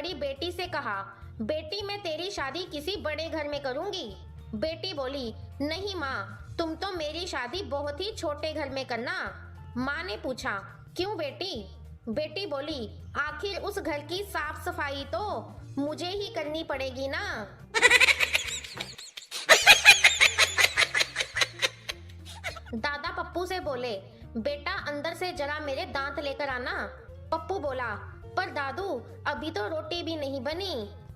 बड़ी बेटी से कहा, बेटी मैं तेरी शादी किसी बड़े घर में करूंगी। बेटी बोली, नहीं माँ, तुम तो मेरी शादी बहुत ही छोटे घर में करना। माँ ने पूछा, क्यों बेटी? बेटी बोली, आखिर उस घर की साफ सफाई तो मुझे ही करनी पड़ेगी ना। दादा पप्पू से बोले, बेटा अंदर से जरा मेरे दांत लेकर आना। पप्पू बोला, पर दादू अभी तो रोटी भी नहीं बनी।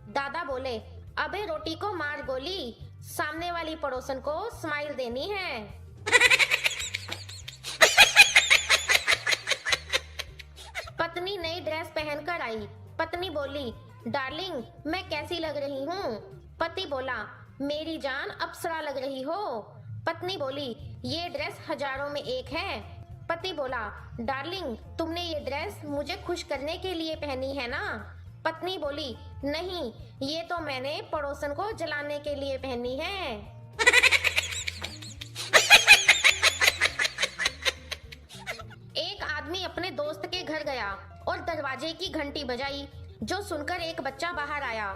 दादा बोले, अबे रोटी को मार गोली, सामने वाली पड़ोसन को स्माइल देनी है। पत्नी नई ड्रेस पहनकर आई। पत्नी बोली, डार्लिंग मैं कैसी लग रही हूँ? पति बोला, मेरी जान अप्सरा लग रही हो। पत्नी बोली, ये ड्रेस हजारों में एक है। पति बोला, डार्लिंग तुमने ये ड्रेस मुझे खुश करने के लिए पहनी है ना? पत्नी बोली, नहीं, ये तो मैंने पड़ोसन को जलाने के लिए पहनी है। एक आदमी अपने दोस्त के घर गया और दरवाजे की घंटी बजाई, जो सुनकर एक बच्चा बाहर आया।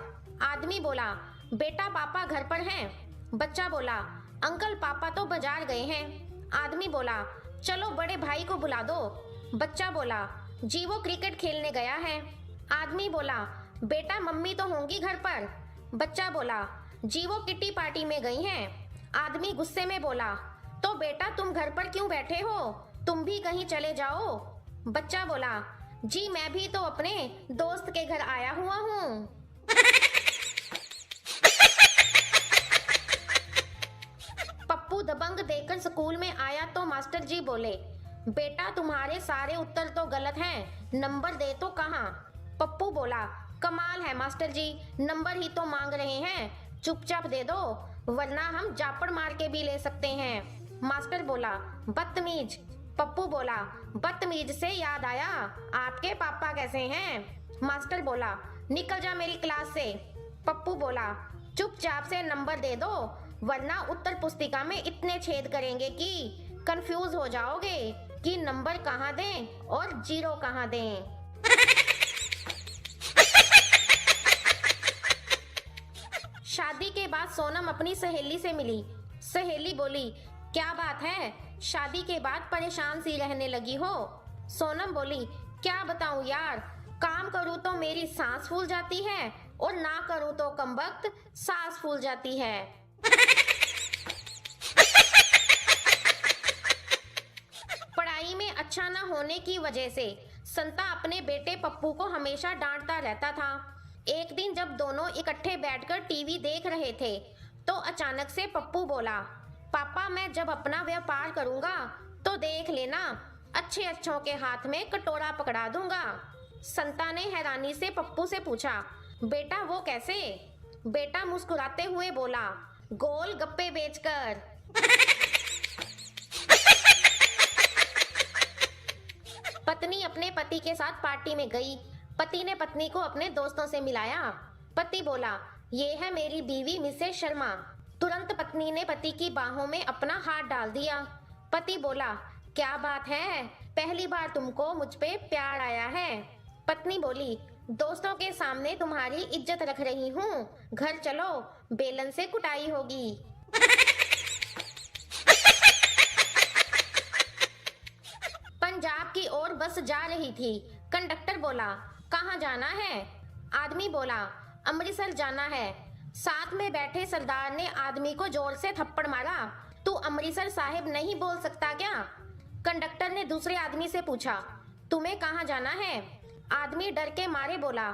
आदमी बोला, बेटा पापा घर पर हैं? बच्चा बोला, अंकल पापा तो बाजार गए हैं। आदमी बोला, चलो बड़े भाई को बुला दो। बच्चा बोला, जी वो क्रिकेट खेलने गया है। आदमी बोला, बेटा मम्मी तो होंगी घर पर। बच्चा बोला, जी वो किटी पार्टी में गई हैं। आदमी गुस्से में बोला, तो बेटा तुम घर पर क्यों बैठे हो? तुम भी कहीं चले जाओ। बच्चा बोला, जी मैं भी तो अपने दोस्त के घर आया हुआ हूँ। पप्पू दबंग देकर स्कूल में आया तो मास्टर जी बोले, बेटा तुम्हारे सारे उत्तर तो गलत हैं, नंबर दे तो कहाँ? पप्पू बोला, कमाल है मास्टर जी, नंबर ही तो मांग रहे हैं, चुपचाप दे दो वरना हम जापड़ मार के भी ले सकते हैं। मास्टर बोला, बदतमीज। पप्पू बोला, बदतमीज से याद आया, आपके पापा कैसे हैं? मास्टर बोला, निकल जा मेरी क्लास से। पप्पू बोला, चुपचाप से नंबर दे दो वरना उत्तर पुस्तिका में इतने छेद करेंगे कि कंफ्यूज हो जाओगे कि नंबर कहाँ दें और जीरो कहाँ दें। शादी के बाद सोनम अपनी सहेली से मिली। सहेली बोली, क्या बात है, शादी के बाद परेशान सी रहने लगी हो? सोनम बोली, क्या बताऊं यार, काम करूं तो मेरी सांस फूल जाती है और ना करूं तो कमबख्त सांस फूल जाती है। पढ़ाई में अच्छा ना होने की वजह से संता अपने बेटे पप्पू को हमेशा डांटता रहता था। एक दिन जब दोनों इकट्ठे बैठकर टीवी देख रहे थे तो अचानक से पप्पू बोला, पापा मैं जब अपना व्यापार करूंगा तो देख लेना, अच्छे अच्छों के हाथ में कटोरा पकड़ा दूंगा। संता ने हैरानी से पप्पू से पूछा, बेटा वो कैसे? बेटा मुस्कुराते हुए बोला, गोल गप्पे बेचकर। पत्नी अपने पति के साथ पार्टी में गई। पति ने पत्नी को अपने दोस्तों से मिलाया। पति बोला, ये है मेरी बीवी मिसेस शर्मा। तुरंत पत्नी ने पति की बाहों में अपना हाथ डाल दिया। पति बोला, क्या बात है, पहली बार तुमको मुझ पे प्यार आया है। पत्नी बोली, दोस्तों के सामने तुम्हारी इज्जत रख रही हूँ, घर चलो बेलन से कुटाई होगी। पंजाब की ओर बस जा रही थी। कंडक्टर बोला, कहाँ जाना है? आदमी बोला, अमृतसर जाना है। साथ में बैठे सरदार ने आदमी को जोर से थप्पड़ मारा। तू अमृतसर साहिब नहीं बोल सकता क्या? कंडक्टर ने दूसरे आदमी से पूछा, तुम्हें कहाँ जाना है? आदमी डर के मारे बोला,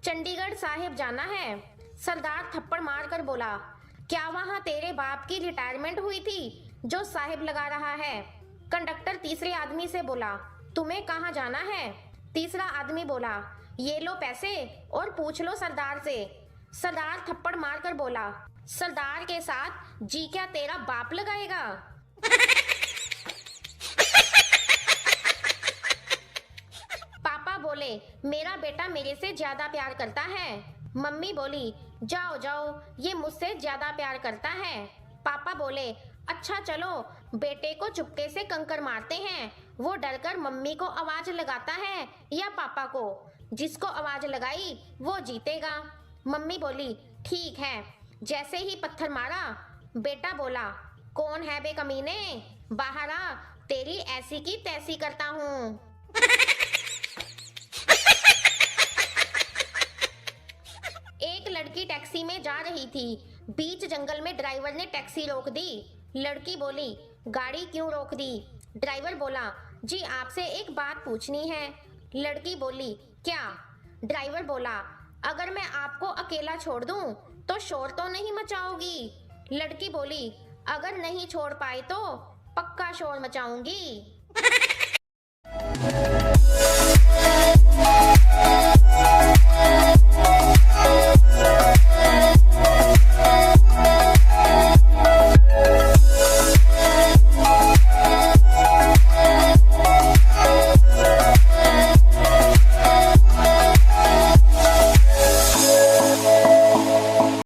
चंडीगढ़ साहिब जाना है। सरदार थप्पड़ मार कर बोला, क्या वहाँ तेरे बाप की रिटायरमेंट हुई थी जो साहिब लगा रहा है? कंडक्टर तीसरे आदमी से बोला, तुम्हें कहाँ जाना है? तीसरा आदमी बोला, ये लो पैसे और पूछ लो सरदार से। सरदार थप्पड़ मारकर बोला, सरदार के साथ जी क्या तेरा बाप लगाएगा? पापा बोले, मेरा बेटा मेरे से ज्यादा प्यार करता है। मम्मी बोली, जाओ जाओ, ये मुझसे ज्यादा प्यार करता है। पापा बोले, अच्छा चलो बेटे को चुपके से कंकर मारते हैं, वो डरकर मम्मी को आवाज लगाता है या पापा को। जिसको आवाज लगाई वो जीतेगा। मम्मी बोली ठीक है। जैसे ही पत्थर मारा, बेटा बोला कौन है बे कमीने, बाहर आ, तेरी ऐसी की तैसी करता हूँ। एक लड़की टैक्सी में जा रही थी। बीच जंगल में ड्राइवर ने टैक्सी रोक दी। लड़की बोली गाड़ी क्यों रोक दी? ड्राइवर बोला जी आपसे एक बात पूछनी है। लड़की बोली क्या? ड्राइवर बोला अगर मैं आपको अकेला छोड़ दूं तो शोर तो नहीं मचाओगी? लड़की बोली अगर नहीं छोड़ पाए तो पक्का शोर मचाऊंगी।